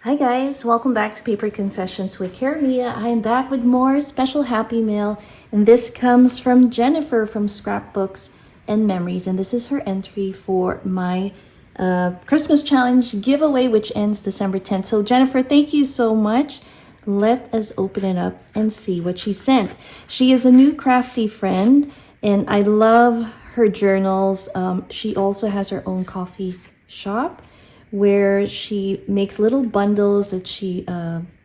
Hi guys, welcome back to Paper Confessions with Karamia. I am back with more special happy mail, and this comes from Jennifer from Scrapbooks and Memories, and this is her entry for my Christmas challenge giveaway, which ends December 10th. So Jennifer, thank you so much. Let us open it up and see what she sent. She is a new crafty friend, and I love her journals. She also has her own coffee shop where she makes little bundles that she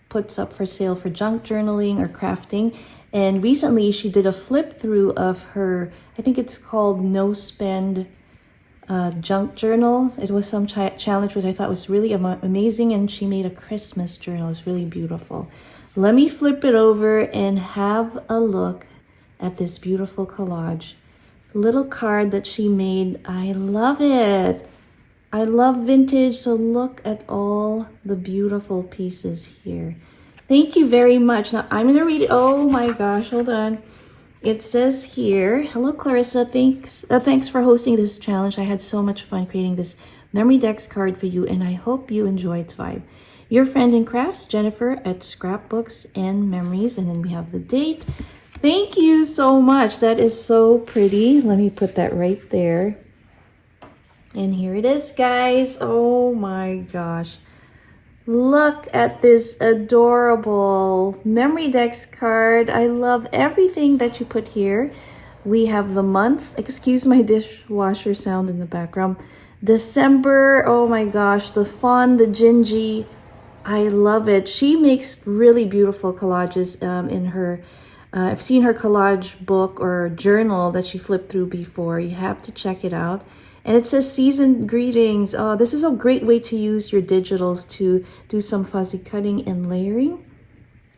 puts up for sale for junk journaling or crafting. And recently she did a flip through of her, I think it's called No Spend junk journals. It was some challenge which I thought was really amazing, and she made a Christmas journal. It's really beautiful. Let me flip it over and have a look at this beautiful collage. Little card that she made. I love it. I love vintage, so look at all the beautiful pieces here. Thank you very much. Now I'm going to read it. Oh my gosh, hold on. It says here, hello Clarissa, thanks for hosting this challenge. I had so much fun creating this memory decks card for you, and I hope you enjoy its vibe. Your friend in crafts, Jennifer at Scrapbooks and Memories, and then we have the date. Thank you so much. That is so pretty. Let me put that right there. And here it is, guys. Oh my gosh. Look at this adorable memory decks card. I love everything that you put here. We have the month. Excuse my dishwasher sound in the background. December. Oh my gosh. The fun, the gingy. I love it. She makes really beautiful collages in her... I've seen her collage book or journal that she flipped through before. You have to check it out. And it says seasoned greetings. Oh, this is a great way to use your digitals to do some fuzzy cutting and layering.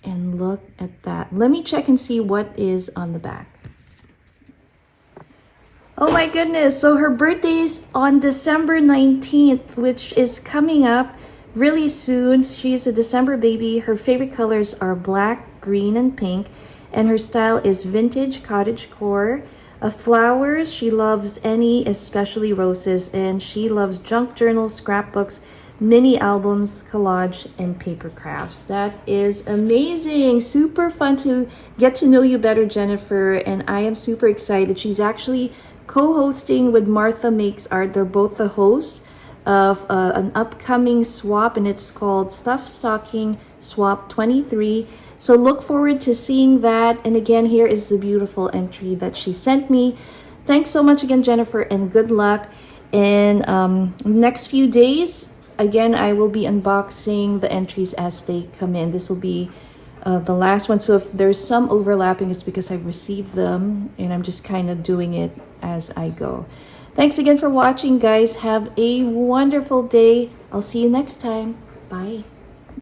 And look at that. Let me check and see what is on the back. Oh my goodness. So her birthday is on December 19th, which is coming up really soon. She's a December baby. Her favorite colors are black, green, and pink. And her style is vintage cottagecore. Flowers, she loves any, especially roses, and she loves junk journals, scrapbooks, mini albums, collage, and paper crafts. That is amazing. Super fun to get to know you better, Jennifer, and I am super excited. She's actually co-hosting with Martha Makes Art. They're both the hosts of an upcoming swap, and it's called Stuff Stocking Swap 23. So look forward to seeing that. And again, here is the beautiful entry that she sent me. Thanks so much again, Jennifer, and good luck. And next few days, again, I will be unboxing the entries as they come in. This will be the last one. So if there's some overlapping, it's because I've received them and I'm just kind of doing it as I go. Thanks again for watching, guys. Have a wonderful day. I'll see you next time. Bye.